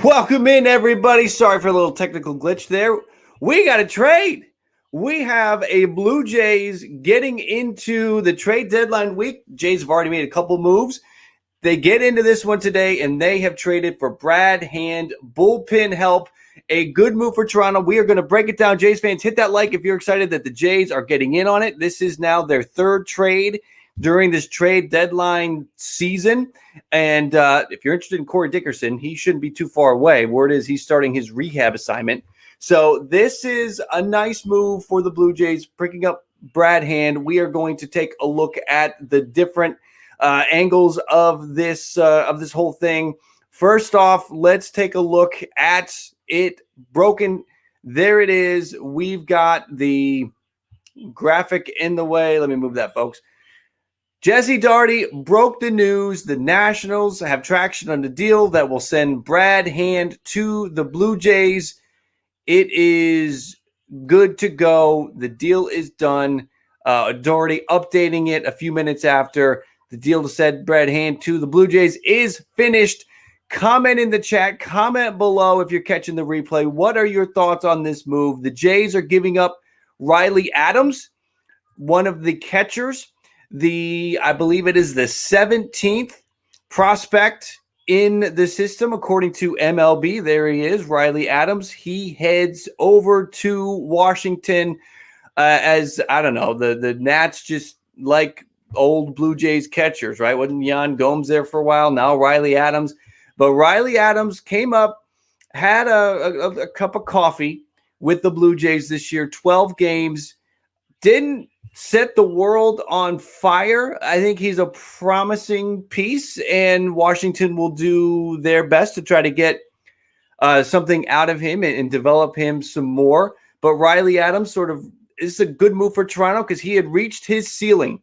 Welcome in, everybody. Sorry for a little technical glitch there. We got a trade. We have a Blue Jays getting into the trade deadline week. Jays have already made a couple moves. They get into this one today, and they have traded for Brad Hand, bullpen help. A good move for Toronto. We are going to break it down. Jays fans, hit that like if you're excited that the Jays are getting in on it. This is now their third trade during this trade deadline season. And if you're interested in Corey Dickerson, he shouldn't be too far away. Word is he's starting his rehab assignment. So this is a nice move for the Blue Jays, picking up Brad Hand. We are going to take a look at the different angles of this whole thing. First off, let's take a look at it broken. There it is. We've got the graphic in the way. Let me move that, folks. Jesse Daugherty broke the news. The Nationals have traction on the deal that will send Brad Hand to the Blue Jays. It is good to go. The deal is done. Daugherty updating it a few minutes after the deal to send Brad Hand to the Blue Jays is finished. Comment in the chat. Comment below if you're catching the replay. What are your thoughts on this move? The Jays are giving up Riley Adams, one of the catchers. I believe it is the 17th prospect in the system, according to MLB. There he is, Riley Adams. He heads over to Washington as, I don't know, the Nats just like old Blue Jays catchers, right? Wasn't Yan Gomes there for a while? Now Riley Adams. But Riley Adams came up, had a cup of coffee with the Blue Jays this year, 12 games, didn't set the world on fire. I think he's a promising piece, and Washington will do their best to try to get something out of him and develop him some more. But Riley Adams is a good move for Toronto because he had reached his ceiling.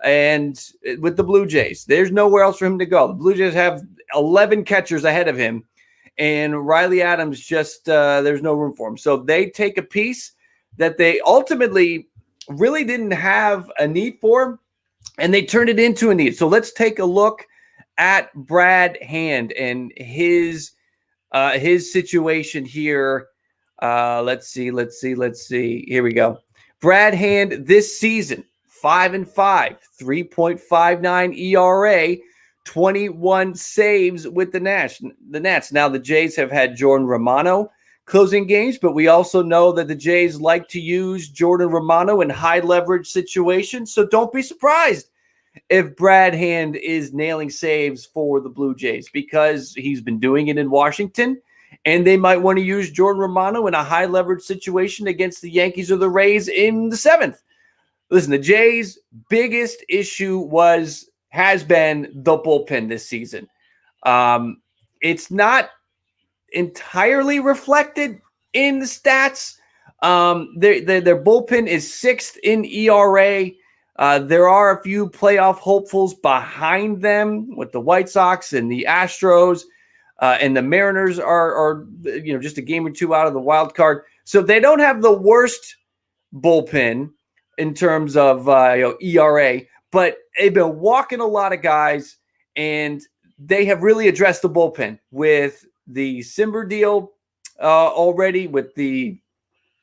And with the Blue Jays, there's nowhere else for him to go. The Blue Jays have 11 catchers ahead of him, and Riley Adams just there's no room for him. So they take a piece that they ultimately really didn't have a need for, and they turned it into a need. So let's take a look at Brad Hand and his situation here. Let's see. Here we go. Brad Hand this season, 5-5, 3.59 ERA, 21 saves with the Nats. Now the Jays have had Jordan Romano closing games, but we also know that the Jays like to use Jordan Romano in high leverage situations. So don't be surprised if Brad Hand is nailing saves for the Blue Jays, because he's been doing it in Washington, and they might want to use Jordan Romano in a high leverage situation against the Yankees or the Rays in the 7th. Listen, the Jays' biggest issue has been the bullpen this season. It's not entirely reflected in the stats. Their bullpen is 6th in ERA. There are a few playoff hopefuls behind them with the White Sox and the Astros, and the Mariners are just a game or two out of the wild card. So they don't have the worst bullpen in terms of ERA, but they've been walking a lot of guys, and they have really addressed the bullpen with the Simber deal already, with the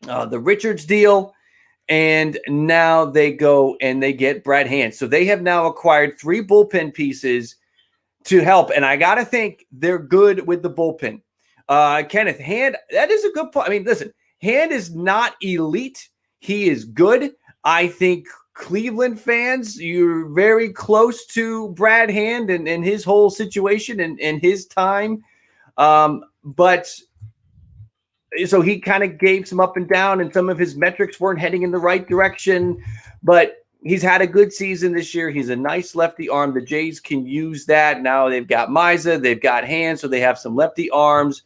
Richards deal, and now they go and they get Brad Hand. So they have now acquired 3 bullpen pieces to help, and I got to think they're good with the bullpen. Kenneth, Hand, that is a good point. I mean, listen, Hand is not elite. He is good. I think Cleveland fans, you're very close to Brad Hand and his whole situation and his time. But so he kind of gave some up and down, and some of his metrics weren't heading in the right direction, but he's had a good season this year. He's a nice lefty arm. The Jays can use that. Now they've got Miza, they've got Hand, so they have some lefty arms,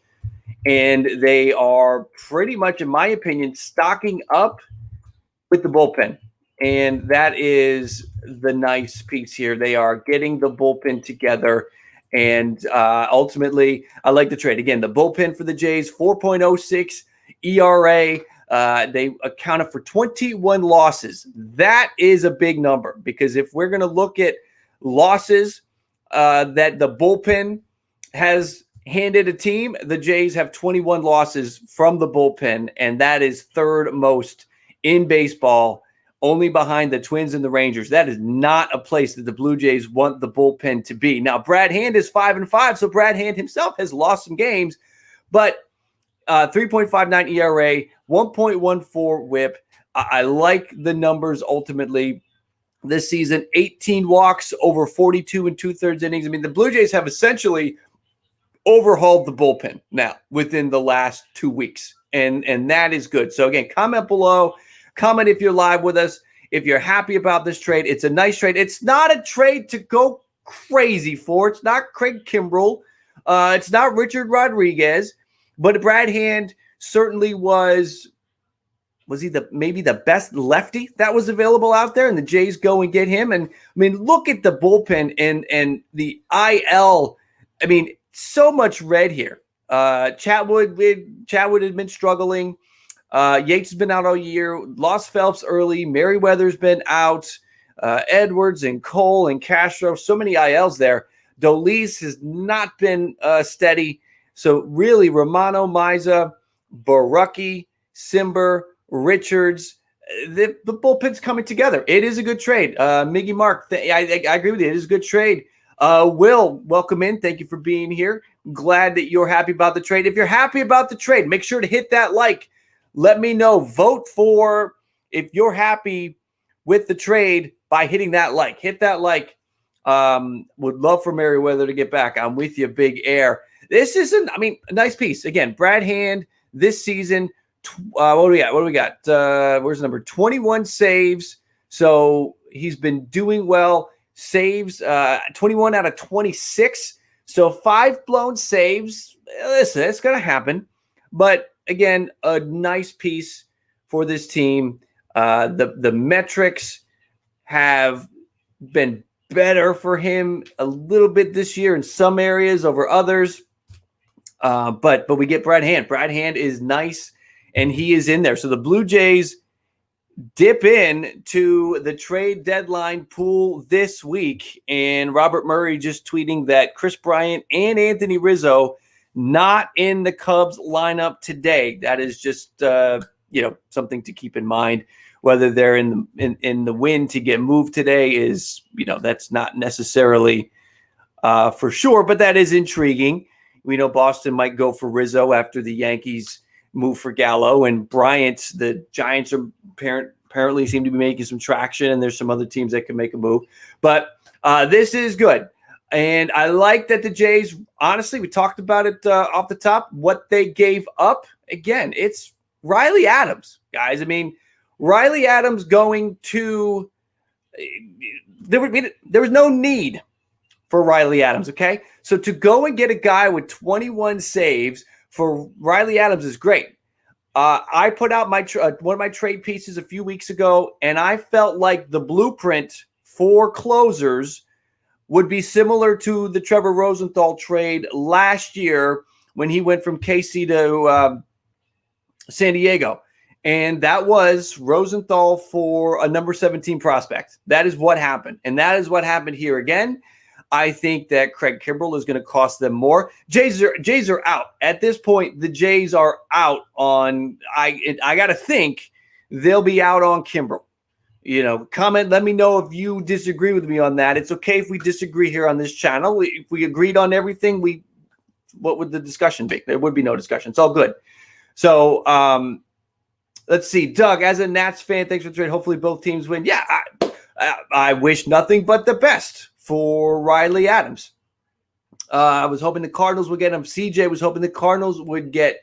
and they are pretty much, in my opinion, stocking up with the bullpen. And that is the nice piece here. They are getting the bullpen together. And ultimately, I like the trade. Again, the bullpen for the Jays, 4.06 ERA. They accounted for 21 losses. That is a big number, because if we're going to look at losses that the bullpen has handed a team, the Jays have 21 losses from the bullpen, and that is third most in baseball, only behind the Twins and the Rangers. That is not a place that the Blue Jays want the bullpen to be. Now, Brad Hand is 5-5, so Brad Hand himself has lost some games, but 3.59 ERA, 1.14 WHIP. I like the numbers ultimately this season. 18 walks over 42 and 2/3 innings. I mean, the Blue Jays have essentially overhauled the bullpen now within the last 2 weeks, and that is good. So again, comment below. Comment if you're live with us. If you're happy about this trade, it's a nice trade. It's not a trade to go crazy for. It's not Craig Kimbrell. It's not Richard Rodriguez. But Brad Hand certainly was he maybe the best lefty that was available out there, and the Jays go and get him. And I mean, look at the bullpen and the IL. I mean, so much red here. Chatwood has been struggling. Yates has been out all year. Lost Phelps early. Merriweather's been out. Edwards and Cole and Castro. So many ILs there. Dolis has not been steady. So really, Romano, Miza, Barucki, Simber, Richards, the bullpen's coming together. It is a good trade. Miggy Mark, I agree with you. It is a good trade. Will, welcome in. Thank you for being here. Glad that you're happy about the trade. If you're happy about the trade, make sure to hit that like. Let me know. Vote for if you're happy with the trade by hitting that like. Hit that like. Would love for Merriweather to get back. I'm with you, Big Air. This isn't, I mean, a nice piece. Again, Brad Hand this season. What do we got? What do we got? Where's the number? 21 saves. So he's been doing well. Saves 21 out of 26. So 5 blown saves. Listen, it's going to happen. But again, a nice piece for this team. The metrics have been better for him a little bit this year in some areas over others. But we get Brad Hand. Brad Hand is nice, and he is in there. So the Blue Jays dip in to the trade deadline pool this week, and Robert Murray just tweeting that Chris Bryant and Anthony Rizzo not in the Cubs lineup today. That is just something to keep in mind. Whether they're in the win to get moved today is that's not necessarily for sure, but that is intriguing. We know Boston might go for Rizzo after the Yankees move for Gallo, and Bryant. The Giants are apparently seem to be making some traction, and there's some other teams that can make a move. But this is good. And I like that the Jays, honestly, we talked about it off the top, what they gave up. Again, it's Riley Adams, guys. I mean, Riley Adams going to there was no need for Riley Adams, okay? So to go and get a guy with 21 saves for Riley Adams is great. I put out my one of my trade pieces a few weeks ago, and I felt like the blueprint for closers would be similar to the Trevor Rosenthal trade last year when he went from KC to San Diego. And that was Rosenthal for a number 17 prospect. That is what happened. And that is what happened here again. I think that Craig Kimbrell is going to cost them more. Jays are out. At this point, the Jays are out on – I got to think they'll be out on Kimbrell. Comment, let me know if you disagree with me on that. It's okay if we disagree here on this channel. If we agreed on everything, what would the discussion be? There would be no discussion. It's all good. So let's see. Doug, as a Nats fan, thanks for the trade. Hopefully both teams win. Yeah, I wish nothing but the best for Riley Adams. I was hoping the Cardinals would get him. CJ was hoping the Cardinals would get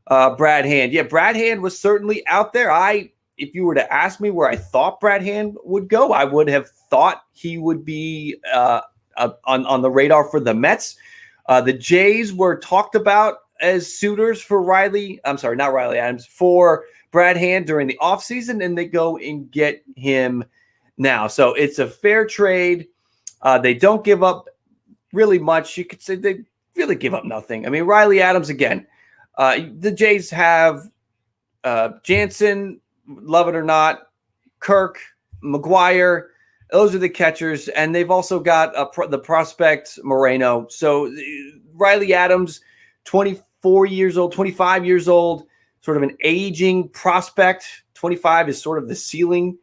Brad Hand. Yeah, Brad Hand was certainly out there. If you were to ask me where I thought Brad Hand would go, I would have thought he would be on the radar for the Mets. The Jays were talked about as suitors for not Riley Adams, for Brad Hand during the offseason, and they go and get him now. So it's a fair trade. They don't give up really much. You could say they really give up nothing. I mean, Riley Adams, again, the Jays have Jansen, love it or not, Kirk, McGuire, Those are the catchers, and they've also got the prospect Moreno. So Riley Adams, 24 years old, 25 years old, sort of an aging prospect. 25 is sort of the ceiling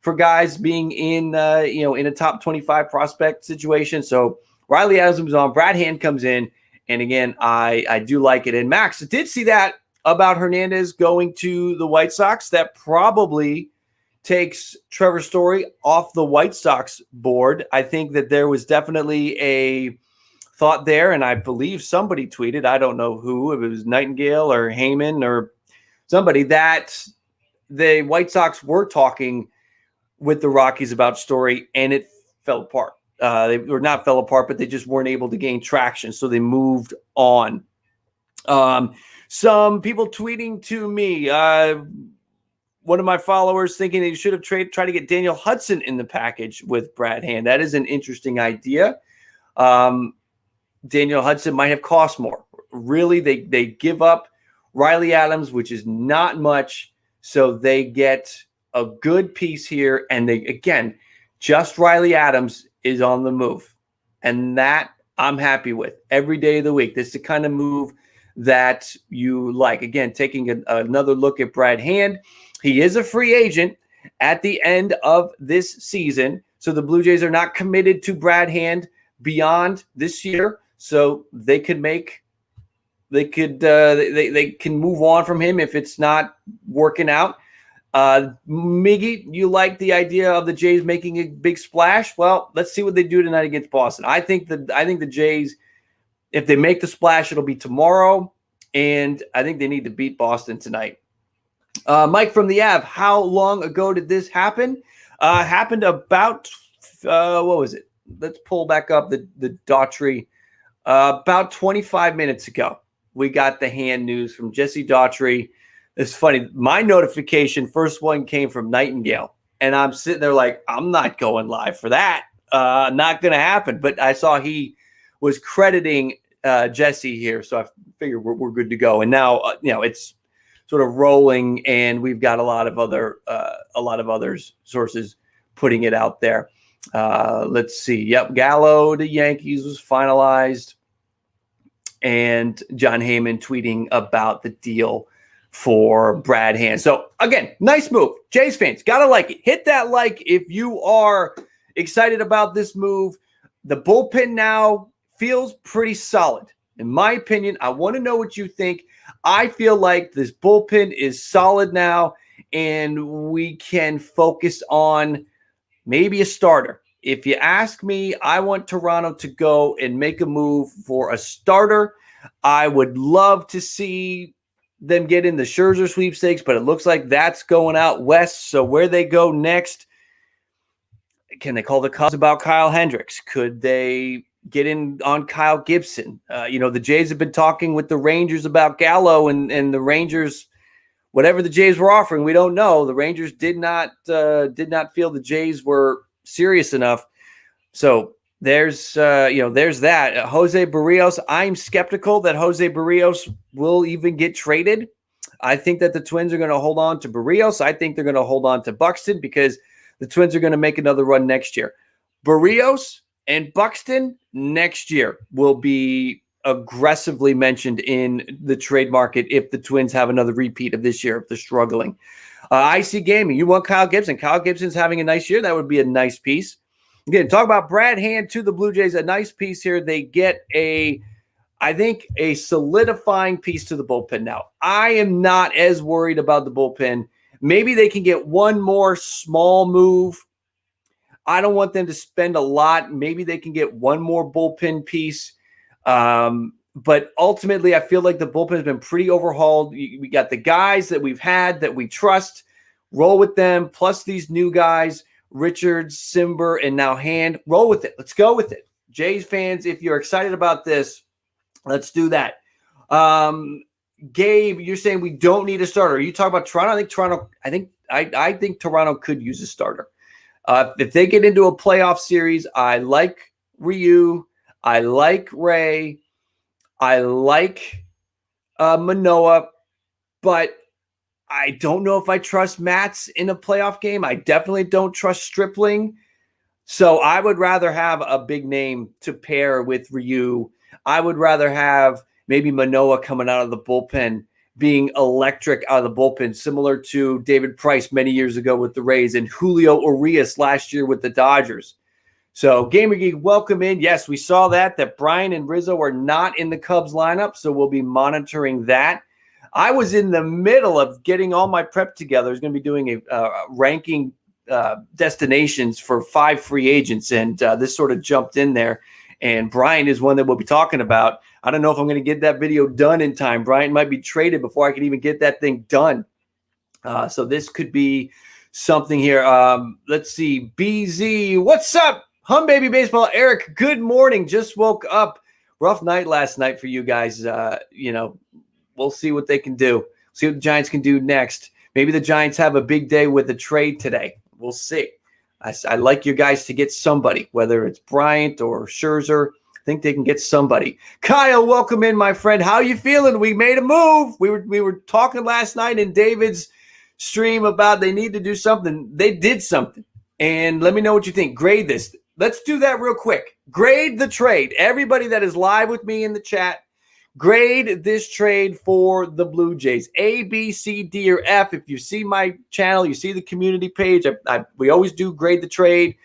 for guys being in in a top 25 prospect situation. So Riley Adams is on. Brad Hand comes in, and again, I do like it. And Max did see that about Hernandez going to the White Sox. That probably takes Trevor Story off the White Sox board. I think that there was definitely a thought there, and I believe somebody tweeted, I don't know who, if it was Nightingale or Heyman or somebody, that the White Sox were talking with the Rockies about Story, and it fell apart. They were not fell apart, but they just weren't able to gain traction, so they moved on. Some people tweeting to me, one of my followers thinking they should have tried to get Daniel Hudson in the package with Brad Hand. That is an interesting idea. Daniel Hudson might have cost more. Really, they give up Riley Adams, which is not much, so they get a good piece here. And they, again, just Riley Adams is on the move, and that I'm happy with every day of the week. This is the kind of move that you like. Again, taking another look at Brad Hand. He is a free agent at the end of this season. So the Blue Jays are not committed to Brad Hand beyond this year. So they can move on from him if it's not working out. Miggy, you like the idea of the Jays making a big splash? Well, let's see what they do tonight against Boston. I think the Jays, if they make the splash, it'll be tomorrow, and I think they need to beat Boston tonight. Mike from the Ave, how long ago did this happen? Happened about, what was it? Let's pull back up the Daughtry. About 25 minutes ago, we got the Hand news from Jesse Daughtry. It's funny. My notification, first one came from Nightingale, and I'm sitting there like, I'm not going live for that. Not going to happen. But I saw he was crediting Jesse here, so I figured we're good to go. And now, it's sort of rolling, and we've got a lot of other sources putting it out there. Let's see. Yep, Gallo to Yankees was finalized, and John Heyman tweeting about the deal for Brad Hand. So again, nice move. Jays fans, gotta like it. Hit that like if you are excited about this move. The bullpen now feels pretty solid. In my opinion, I want to know what you think. I feel like this bullpen is solid now, and we can focus on maybe a starter. If you ask me, I want Toronto to go and make a move for a starter. I would love to see them get in the Scherzer sweepstakes, but it looks like that's going out west. So where they go next, can they call the Cubs about Kyle Hendricks? Could they get in on Kyle Gibson? The Jays have been talking with the Rangers about Gallo, and the Rangers, whatever the Jays were offering, we don't know. The Rangers did not feel the Jays were serious enough. So there's that. Jose Barrios, I'm skeptical that Jose Barrios will even get traded. I think that the Twins are going to hold on to Barrios. I think they're going to hold on to Buxton because the Twins are going to make another run next year. Barrios and Buxton next year will be aggressively mentioned in the trade market if the Twins have another repeat of this year, if they're struggling. IC Gaming, you want Kyle Gibson. Kyle Gibson's having a nice year. That would be a nice piece. Again, talk about Brad Hand to the Blue Jays, a nice piece here. They get a solidifying piece to the bullpen now. I am not as worried about the bullpen. Maybe they can get one more small move. I don't want them to spend a lot. Maybe they can get one more bullpen piece. But ultimately, I feel like the bullpen has been pretty overhauled. We got the guys that we've had that we trust. Roll with them, plus these new guys, Richards, Simber, and now Hand. Roll with it. Let's go with it. Jays fans, if you're excited about this, let's do that. Gabe, you're saying we don't need a starter. Are you talking about Toronto? I think Toronto could use a starter. If they get into a playoff series, I like Ryu. I like Ray. I like Manoah, but I don't know if I trust Matz in a playoff game. I definitely don't trust Stripling. So I would rather have a big name to pair with Ryu. I would rather have maybe Manoah coming out of the bullpen, being electric out of the bullpen, similar to David Price many years ago with the Rays and Julio Urias last year with the Dodgers. So Gamer Geek, welcome in. Yes, we saw that Brian and Rizzo are not in the Cubs lineup, so we'll be monitoring that. I was in the middle of getting all my prep together. I was going to be doing a ranking destinations for 5 free agents, and this sort of jumped in there. And Brian is one that we'll be talking about. I don't know if I'm going to get that video done in time. Brian might be traded before I can even get that thing done. So this could be something here. Let's see. BZ, what's up? Hum Baby Baseball. Eric, good morning. Just woke up. Rough night last night for you guys. We'll see what they can do. See what the Giants can do next. Maybe the Giants have a big day with a trade today. We'll see. I like you guys to get somebody, whether it's Bryant or Scherzer. I think they can get somebody. Kyle, welcome in, my friend. How you feeling? We made a move. We were talking last night in David's stream about they need to do something. They did something. And let me know what you think. Grade this. Let's do that real quick. Grade the trade. Everybody that is live with me in the chat, grade this trade for the Blue Jays. A, B, C, D, or F. If you see my channel, you see the community page. We always do grade the trade.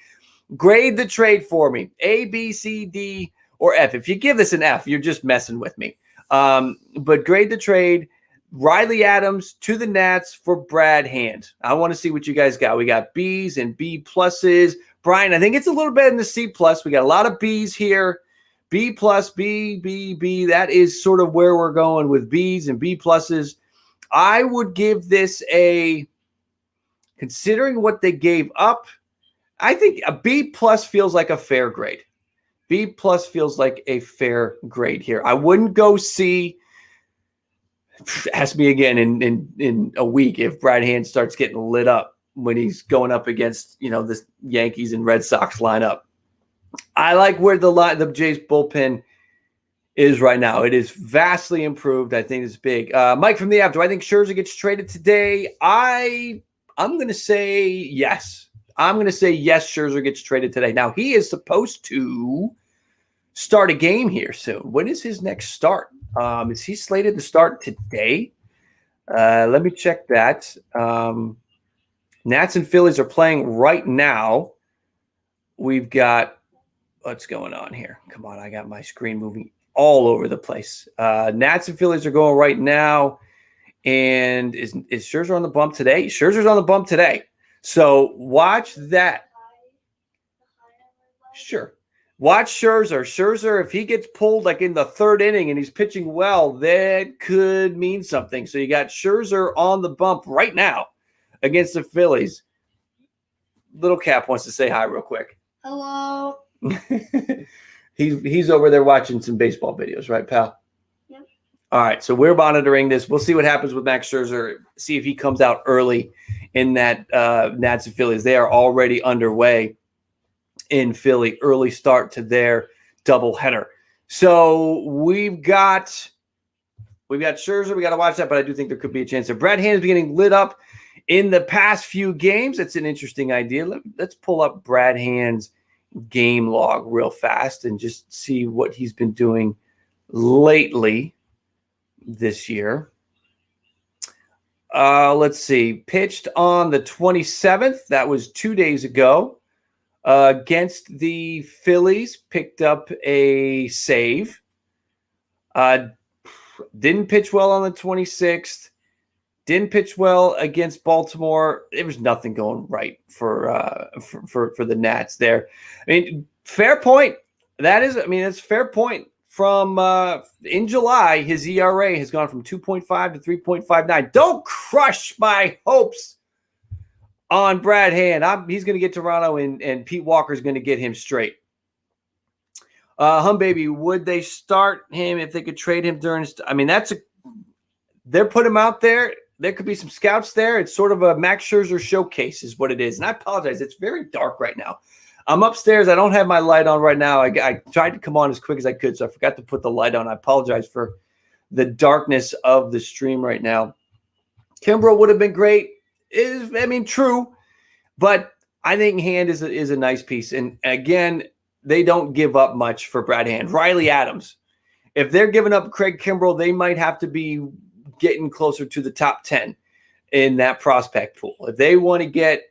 Grade the trade for me. A, B, C, D, or F. If you give this an F, you're just messing with me. But grade the trade. Riley Adams to the Nats for Brad Hand. I want to see what you guys got. We got B's and B pluses. Brian, I think it's a little better than the C plus. We got a lot of B's here. B plus, B, B, B. That is sort of where we're going with B's and B pluses. I would give this considering what they gave up, I think a B plus feels like a fair grade. B plus feels like a fair grade here. I wouldn't go C. Ask me again in a week if Brad Hand starts getting lit up when he's going up against, this Yankees and Red Sox lineup. I like where the Jays bullpen is right now. It is vastly improved. I think it's big. Mike from the app, do I think Scherzer gets traded today? I'm going to say yes. I'm going to say yes, Scherzer gets traded today. Now, he is supposed to start a game here soon. When is his next start? Is he slated to start today? Let me check that. Nats and Phillies are playing right now. We've got what's going on here. Come on, I got my screen moving all over the place. Nats and Phillies are going right now. And is Scherzer on the bump today? Scherzer's on the bump today. So watch that. Sure. Watch Scherzer. Scherzer, if he gets pulled like in the third inning and he's pitching well, that could mean something. So you got Scherzer on the bump right now against the Phillies. Little Cap wants to say hi real quick. Hello. He's over there watching some baseball videos, right, pal? Yep. All right, so we're monitoring this. We'll see what happens with Max Scherzer, see if he comes out early in that Nats and Phillies. They are already underway in Philly, early start to their doubleheader. So we've got Scherzer. We got to watch that, but I do think there could be a chance that Brad Hand is getting lit up in the past few games. That's an interesting idea. Let's pull up Brad Hand's game log real fast and just see what he's been doing lately this year. Let's see. Pitched on the 27th. That was 2 days ago. Against the Phillies, picked up a save. Didn't pitch well on the 26th. Didn't pitch well against Baltimore. There was nothing going right for the Nats there. I mean, fair point. That's a fair point. From in July, his ERA has gone from 2.5 to 3.59. Don't crush my hopes on Brad Hand. He's going to get Toronto, and Pete Walker's going to get him straight. Hum Baby, would they start him if they could trade him during – they're put him out there. There could be some scouts there. It's sort of a Max Scherzer showcase is what it is. And I apologize. It's very dark right now. I'm upstairs. I don't have my light on right now. I tried to come on as quick as I could, so I forgot to put the light on. I apologize for the darkness of the stream right now. Kimbrel would have been great. True. But I think Hand is a nice piece. And again, they don't give up much for Brad Hand. Riley Adams. If they're giving up Craig Kimbrell, they might have to be getting closer to the top 10 in that prospect pool. If they want to get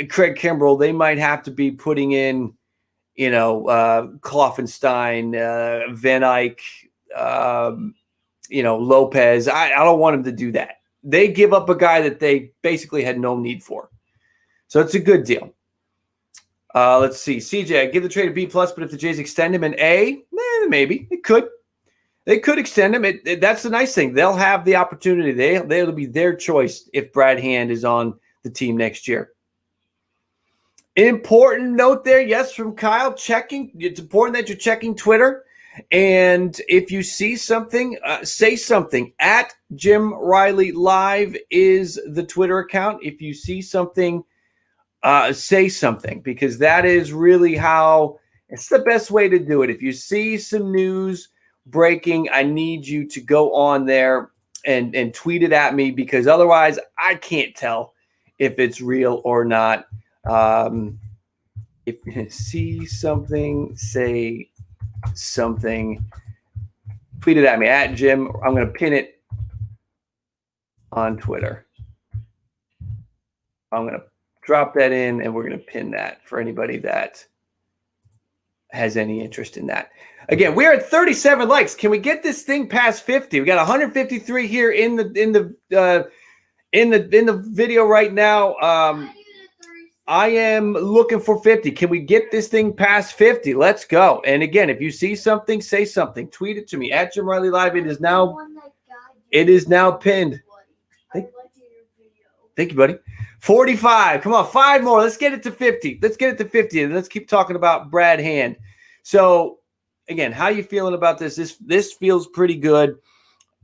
Craig Kimbrell, they might have to be putting in, Kloffenstein, Van Eyck, Lopez. I don't want them to do that. They give up a guy that they basically had no need for. So it's a good deal. Let's see. CJ, I give the trade a B+, but if the Jays extend him an A, maybe. It could. They could extend him. That's the nice thing. They'll have the opportunity. They'll be their choice if Brad Hand is on the team next year. Important note there, yes, from Kyle, checking. It's important that you're checking Twitter. And if you see something, say something. At Jim Riley Live is the Twitter account. If you see something, say something, because that is really how it's the best way to do it. If you see some news breaking, I need you to go on there and tweet it at me, because otherwise I can't tell if it's real or not. If you see something, say something, tweet it at me at Jim. I'm going to pin it on Twitter. I'm going to drop that in, and we're going to pin that for anybody that has any interest in that. Again, we're at 37 likes. Can we get this thing past 50? We got 153 here in the video right now. I am looking for 50. Can we get this thing past 50? Let's go. And again, if you see something, say something. Tweet it to me at Jim Riley Live. It is now pinned. Thank you, buddy. 45. Come on, 5 more. Let's get it to 50. Let's get it to 50, and let's keep talking about Brad Hand. So, again, how you feeling about this? This feels pretty good.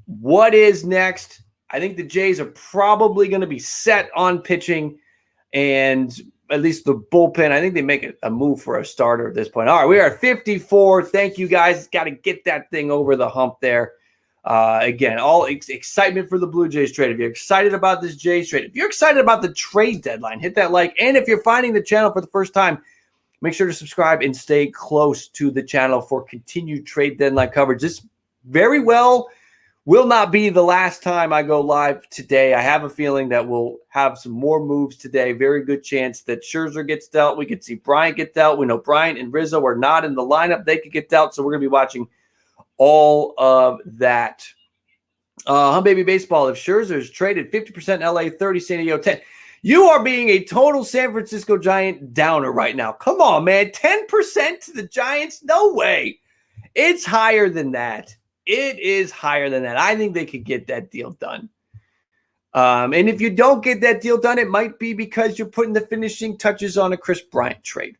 What is next? I think the Jays are probably going to be set on pitching, and at least the bullpen. I think they make a move for a starter at this point. All right, we are at 54. Thank you, guys. Got to get that thing over the hump there. Again, all excitement for the Blue Jays trade. If you're excited about this Jays trade, if you're excited about the trade deadline, hit that like. And if you're finding the channel for the first time, make sure to subscribe and stay close to the channel for continued trade deadline coverage. This very well will not be the last time I go live today. I have a feeling that we'll have some more moves today. Very good chance that Scherzer gets dealt. We could see Bryant get dealt. We know Bryant and Rizzo are not in the lineup. They could get dealt. So we're going to be watching all of that. Baby Baseball, if Scherzer is traded, 50% LA, 30 San Diego, 10. You are being a total San Francisco Giant downer right now. Come on, man. 10% to the Giants? No way. It's higher than that. It is higher than that. I think they could get that deal done. And if you don't get that deal done, it might be because you're putting the finishing touches on a Chris Bryant trade.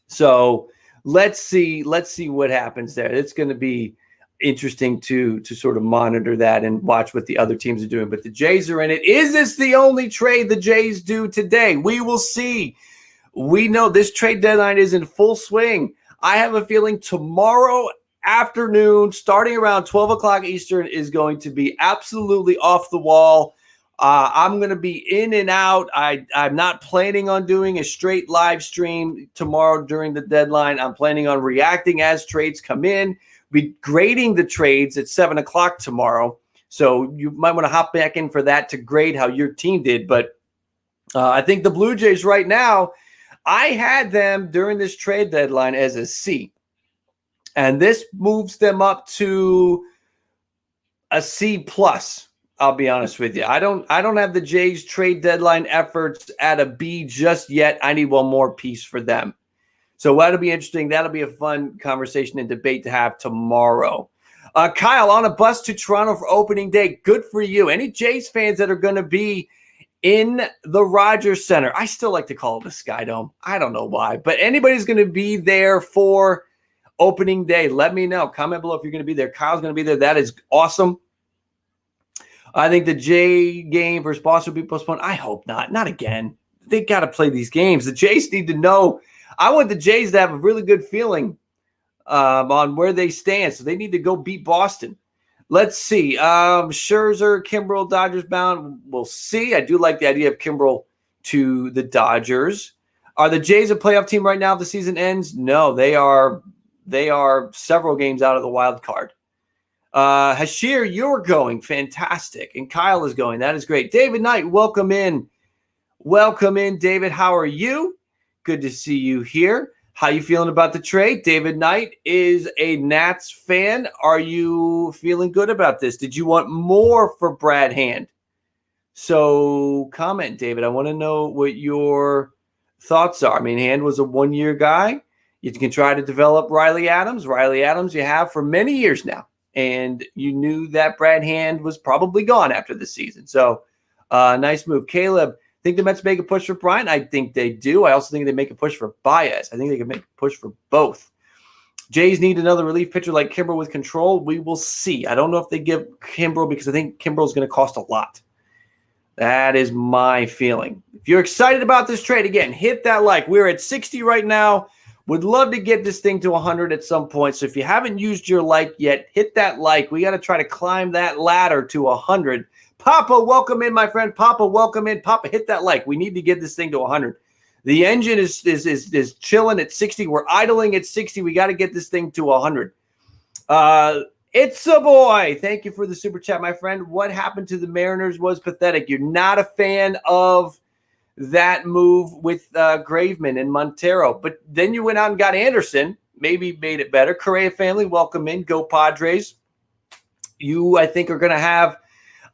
So let's see what happens there. It's going to be interesting to sort of monitor that and watch what the other teams are doing. But the Jays are in it. Is this the only trade the Jays do today? We will see. We know this trade deadline is in full swing. I have a feeling tomorrow afternoon, starting around 12 o'clock Eastern, is going to be absolutely off the wall. I'm going to be in and out. I'm not planning on doing a straight live stream tomorrow during the deadline. I'm planning on reacting as trades come in. Be grading the trades at 7 o'clock tomorrow. So you might want to hop back in for that to grade how your team did. But I think the Blue Jays right now, I had them during this trade deadline as a C. And this moves them up to a C+. I'll be honest with you. I don't have the Jays trade deadline efforts at a B just yet. I need one more piece for them. So that'll be interesting. That'll be a fun conversation and debate to have tomorrow. Kyle, on a bus to Toronto for opening day. Good for you. Any Jays fans that are going to be in the Rogers Center? I still like to call it the Sky Dome. I don't know why. But anybody's going to be there for opening day, let me know. Comment below if you're going to be there. Kyle's going to be there. That is awesome. I think the Jay game versus Boston will be postponed. I hope not. Not again. They got to play these games. The Jays need to know. I want the Jays to have a really good feeling on where they stand. So they need to go beat Boston. Let's see. Scherzer, Kimbrell, Dodgers bound. We'll see. I do like the idea of Kimbrell to the Dodgers. Are the Jays a playoff team right now if the season ends? No, they are several games out of the wild card. Hashir, you're going. Fantastic. And Kyle is going. That is great. David Knight, welcome in. Welcome in, David. How are you? Good to see you here. How you feeling about the trade? David Knight is a Nats fan. Are you feeling good about this? Did you want more for Brad Hand? So comment, David. I want to know what your thoughts are. I mean, Hand was a one-year guy. You can try to develop Riley Adams. Riley Adams you have for many years now. And you knew that Brad Hand was probably gone after the season. So nice move. Caleb, think the Mets make a push for Bryant? I think they do. I also think they make a push for Baez. I think they can make a push for both. Jays need another relief pitcher like Kimbrel with control. We will see. I don't know if they give Kimbrel because I think Kimbrel's going to cost a lot. That is my feeling. If you're excited about this trade, again, hit that like. We're at 60 right now. Would love to get this thing to 100 at some point. So if you haven't used your like yet, hit that like. We got to try to climb that ladder to 100. Papa, welcome in, my friend. Papa, welcome in. Papa, hit that like. We need to get this thing to 100. The engine is chilling at 60. We're idling at 60. We got to get this thing to 100. It's a boy. Thank you for the super chat, my friend. What happened to the Mariners was pathetic. You're not a fan of that move with Graveman and Montero. But then you went out and got Anderson. Maybe made it better. Correa family, welcome in. Go Padres. You, I think, are going to have –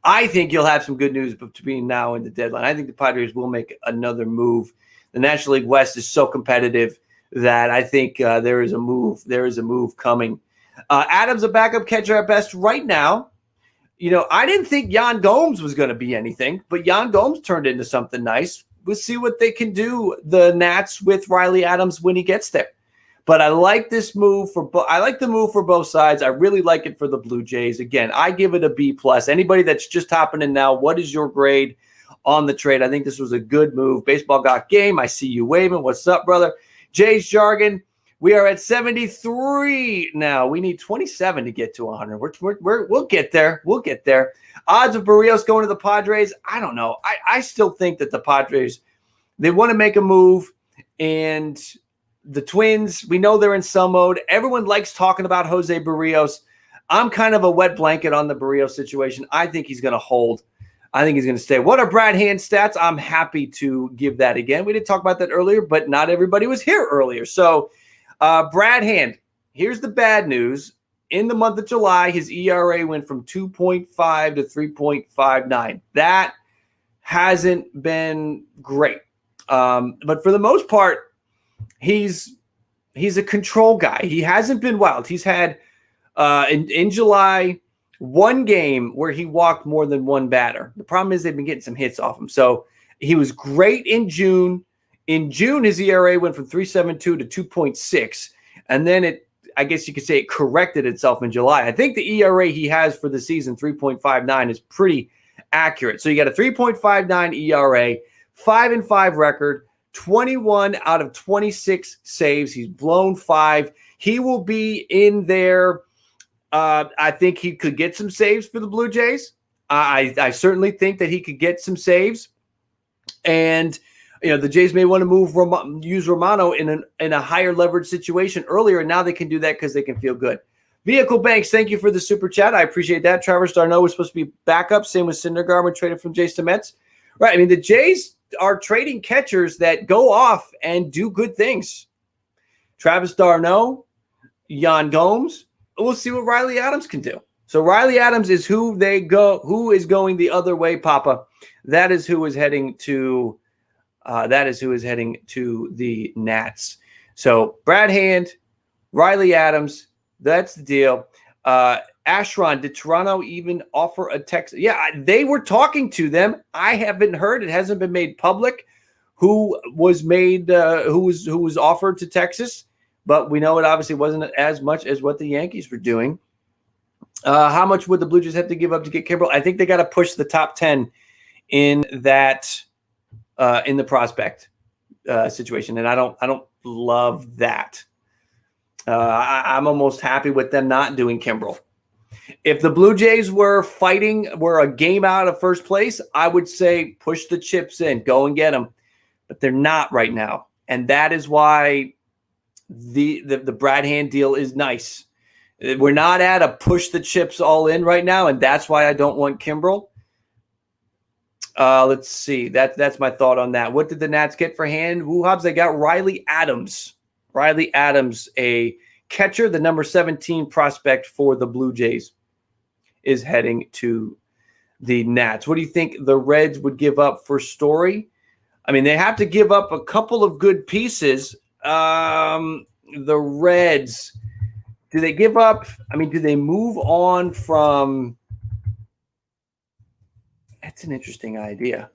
I think you'll have some good news between now and the deadline. I think the Padres will make another move. The National League West is so competitive that I think there is a move. There is a move coming. Adams, a backup catcher at best right now. You know, I didn't think Yan Gomes was going to be anything, but Yan Gomes turned into something nice. We'll see what they can do, the Nats, with Riley Adams when he gets there. But I like this move I like the move for both sides. I really like it for the Blue Jays. Again, I give it a B+. Anybody that's just hopping in now, what is your grade on the trade? I think this was a good move. Baseball got game. I see you waving. What's up, brother? Jays jargon. We are at 73 now. We need 27 to get to 100. We'll get there. We'll get there. Odds of Barrios going to the Padres, I don't know. I still think that the Padres, they want to make a move. And the Twins, we know they're in sell mode. Everyone likes talking about Jose Barrios. I'm kind of a wet blanket on the Barrios situation. I think he's going to hold. I think he's going to stay. What are Brad Hand's stats? I'm happy to give that again. We didn't talk about that earlier, but not everybody was here earlier. So, Brad Hand, here's the bad news. In the month of July, his ERA went from 2.5 to 3.59. That hasn't been great. But for the most part, he's a control guy. He hasn't been wild. He's had in July one game where he walked more than one batter. The problem is they've been getting some hits off him. So he was great in June. In June, his ERA went from 3.72 to 2.6. And then I guess you could say it corrected itself in July. I think the ERA he has for the season, 3.59, is pretty accurate. So you got a 3.59 ERA, 5-5 record, 21 out of 26 saves. He's blown 5. He will be in there. I think he could get some saves for the Blue Jays. I certainly think that he could get some saves. And the Jays may want to use Romano in a higher leverage situation earlier, and now they can do that because they can feel good. Vehicle Banks, thank you for the super chat. I appreciate that. Travis Darno was supposed to be backup. Same with Syndergaard when traded from Jays to Mets. Right. I mean, the Jays are trading catchers that go off and do good things. Travis Darno, Yan Gomes. We'll see what Riley Adams can do. So Riley Adams is who is going the other way, Papa. That is who is heading to the Nats. So Brad Hand, Riley Adams, that's the deal. Ashron, did Toronto even offer a text? Yeah, they were talking to them. I haven't heard. It hasn't been made public who was offered to Texas, but we know it obviously wasn't as much as what the Yankees were doing. How much would the Blue Jays have to give up to get Kimbrel? I think they got to push the top 10 in that in the prospect situation, and I don't love that. I'm almost happy with them not doing Kimbrel. If the Blue Jays were a game out of first place, I would say push the chips in, go and get them. But they're not right now. And that is why the Brad Hand deal is nice. We're not at a push the chips all in right now, and that's why I don't want Kimbrel. Let's see. That's my thought on that. What did the Nats get for Hand? Woo-Hobbs, they got Riley Adams. Riley Adams, a catcher, the number 17 prospect for the Blue Jays, is heading to the Nats. What do you think the Reds would give up for Story? I mean, they have to give up a couple of good pieces. The Reds, do they give up? I mean, do they move on from? That's an interesting idea.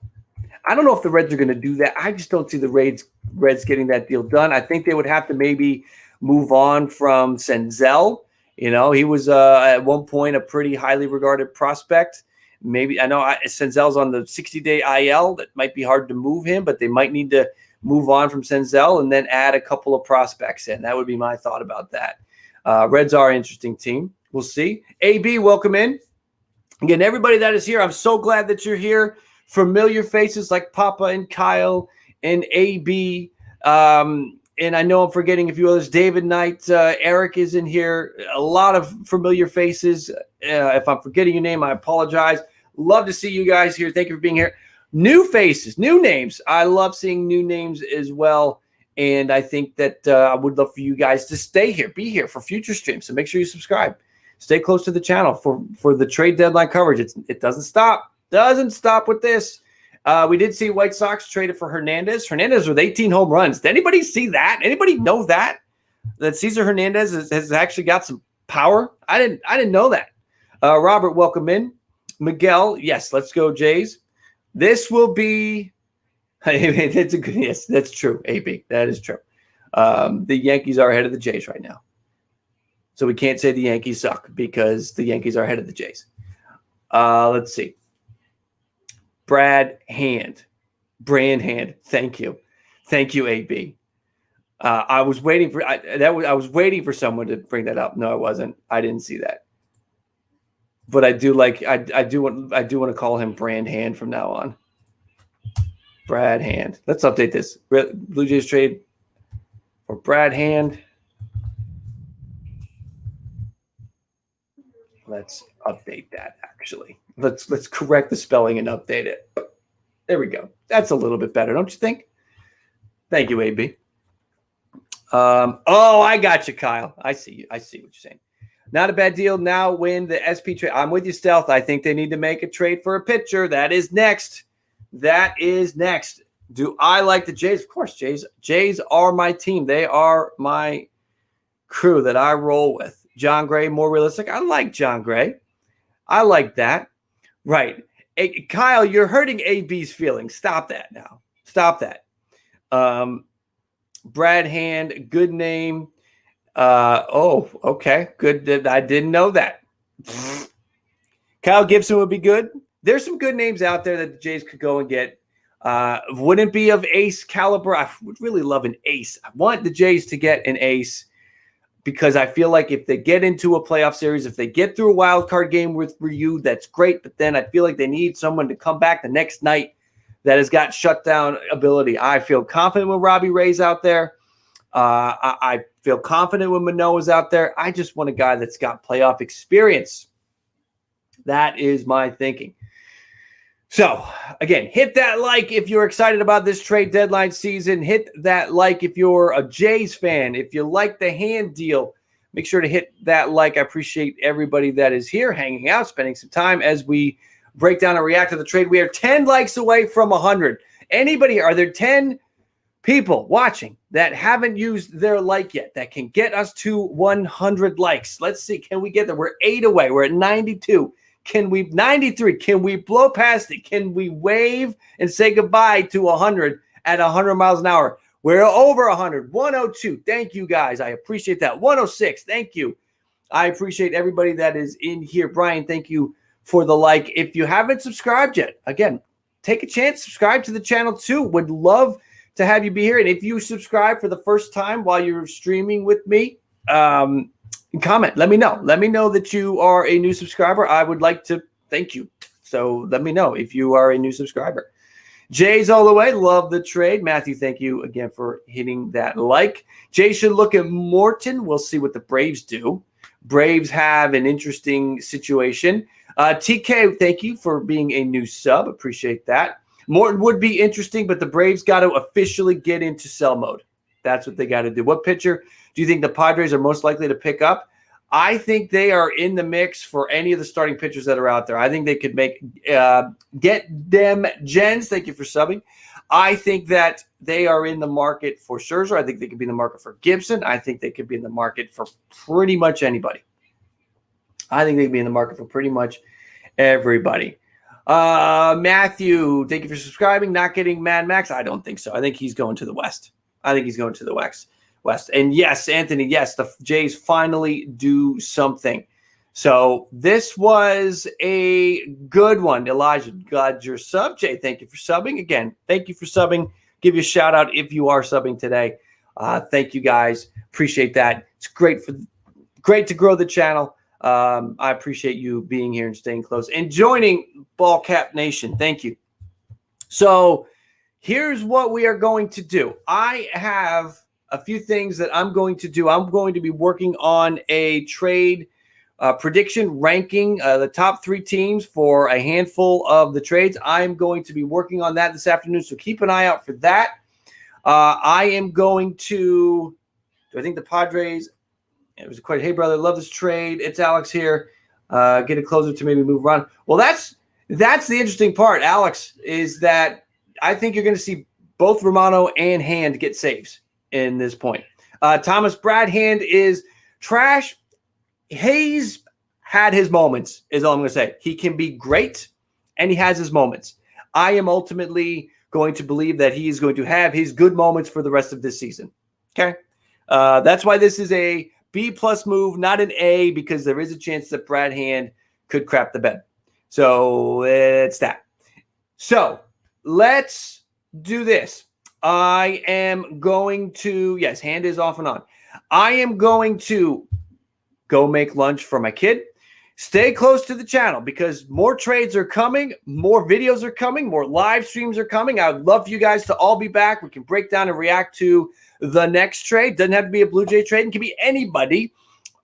I don't know if the Reds are going to do that. I just don't see the Reds getting that deal done. I think they would have to maybe move on from Senzel. You know, he was at one point a pretty highly regarded prospect. Maybe I know Senzel's on the 60-day IL. That might be hard to move him, but they might need to move on from Senzel and then add a couple of prospects in. That would be my thought about that. Reds are an interesting team. We'll see. AB, welcome in. Again, everybody that is here, I'm so glad that you're here. Familiar faces like Papa and Kyle and AB. And I know I'm forgetting a few others. David Knight, Eric is in here. A lot of familiar faces. If I'm forgetting your name, I apologize. Love to see you guys here. Thank you for being here. New faces, new names. I love seeing new names as well. And I think that I would love for you guys to stay here, be here for future streams. So make sure you subscribe. Stay close to the channel for the trade deadline coverage. It doesn't stop. Doesn't stop with this. We did see White Sox traded for Hernandez. Hernandez with 18 home runs. Did anybody see that? Anybody know that Cesar Hernandez has actually got some power? I didn't know that. Robert, welcome in. Miguel, yes, let's go Jays. This will be. It's a good. Yes, that's true. AB, that is true. The Yankees are ahead of the Jays right now, so we can't say the Yankees suck because the Yankees are ahead of the Jays. Let's see. Brand Hand. Thank you, AB. I was waiting for I was waiting for someone to bring that up. No, I wasn't. I didn't see that. But I do like I do want to call him Brand Hand from now on. Brad Hand. Let's update this. Blue Jays trade for Brad Hand. Let's update that actually. Let's correct the spelling and update it. There we go. That's a little bit better, don't you think? Thank you, AB. I got you, Kyle. I see you. I see what you're saying. Not a bad deal. Now win the SP trade. I'm with you, Stealth. I think they need to make a trade for a pitcher. That is next. Do I like the Jays? Of course, Jays. Jays are my team. They are my crew that I roll with. John Gray, more realistic. I like John Gray. I like that. Right. Hey, Kyle, you're hurting AB's feelings. Stop that now. Stop that. Brad Hand, good name. Okay. Good. I didn't know that. Kyle Gibson would be good. There's some good names out there that the Jays could go and get. Wouldn't be of ace caliber. I would really love an ace. I want the Jays to get an ace because I feel like if they get into a playoff series, if they get through a wild card game with Ryu, that's great. But then I feel like they need someone to come back the next night that has got shutdown ability. I feel confident when Robbie Ray's out there. I feel confident when Manoah's out there. I just want a guy that's got playoff experience. That is my thinking. So, again, hit that like if you're excited about this trade deadline season. Hit that like if you're a Jays fan. If you like the Hand deal, make sure to hit that like. I appreciate everybody that is here, hanging out, spending some time as we break down and react to the trade. We are 10 likes away from 100. Anybody, are there 10 people watching that haven't used their like yet that can get us to 100 likes? Let's see. Can we get there? We're 8 away. We're at 92. 93? Can we blow past it? Can we wave and say goodbye to 100 at 100 miles an hour? We're over 100. 102. Thank you, guys. I appreciate that. 106. Thank you. I appreciate everybody that is in here. Brian, thank you for the like. If you haven't subscribed yet, again, take a chance. Subscribe to the channel too. Would love to have you be here. And if you subscribe for the first time while you're streaming with me, comment. Let me know. Let me know that you are a new subscriber. I would like to thank you. So let me know if you are a new subscriber. Jay's all the way. Love the trade. Matthew, thank you again for hitting that like. Jay should look at Morton. We'll see what the Braves do. Braves have an interesting situation. TK, thank you for being a new sub. Appreciate that. Morton would be interesting, but the Braves got to officially get into sell mode. That's what they got to do. What pitcher do you think the Padres are most likely to pick up? I think they are in the mix for any of the starting pitchers that are out there. I think they could get them Jens. Thank you for subbing. I think that they are in the market for Scherzer. I think they could be in the market for Gibson. I think they could be in the market for pretty much anybody. I think they could be in the market for pretty much everybody. Matthew, thank you for subscribing. Not getting Mad Max. I don't think so. I think he's going to the West. West. And yes, Anthony, yes, the Jays finally do something. So this was a good one. Elijah, glad you're sub. Jay, thank you for subbing. Again, thank you for subbing. Give you a shout out if you are subbing today. Thank you guys. Appreciate that. It's great to grow the channel. I appreciate you being here and staying close and joining Ball Cap Nation. Thank you. So here's what we are going to do. I have a few things that I'm going to do. I'm going to be working on a trade prediction ranking the top 3 teams for a handful of the trades. I'm going to be working on that this afternoon, so keep an eye out for that. I am going to – I think the Padres – it was a question, hey, brother, love this trade. It's Alex here. Get it closer to maybe move around. Well, that's the interesting part, Alex, is that I think you're going to see both Romano and Hand get saves in this point. Thomas Brad Hand is trash. Hayes had his moments, is all I'm going to say. He can be great, and he has his moments. I am ultimately going to believe that he is going to have his good moments for the rest of this season. Okay? That's why this is a B-plus move, not an A, because there is a chance that Brad Hand could crap the bed. So it's that. So let's do this. I am going to, yes, Hand is off and on. I am going to go make lunch for my kid. Stay close to the channel because more trades are coming, more videos are coming, more live streams are coming. I would love for you guys to all be back. We can break down and react to the next trade. Doesn't have to be a Blue Jay trade. It can be anybody.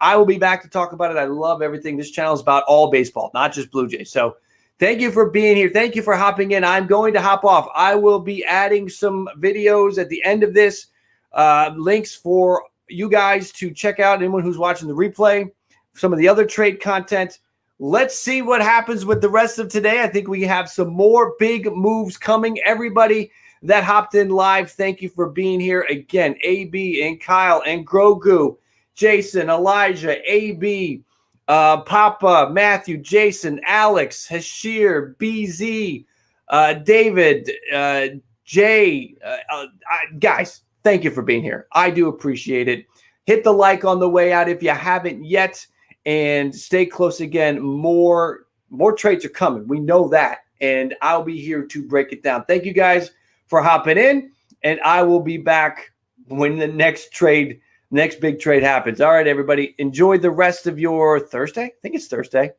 I will be back to talk about it. I love everything. This channel is about all baseball, not just Blue Jays. So thank you for being here. Thank you for hopping in. I'm going to hop off. I will be adding some videos at the end of this, links for you guys to check out, anyone who's watching the replay, some of the other trade content. Let's see what happens with the rest of today. I think we have some more big moves coming. Everybody that hopped in live, thank you for being here. Again, AB and Kyle and Grogu, Jason, Elijah, AB, Papa, Matthew, Jason, Alex, Hashir, BZ, David, Jay. Guys, thank you for being here. I do appreciate it. Hit the like on the way out if you haven't yet, and stay close again. More trades are coming. We know that, and I'll be here to break it down. Thank you guys for hopping in, and I will be back when the next big trade happens. All right, everybody, enjoy the rest of your Thursday. I think it's Thursday.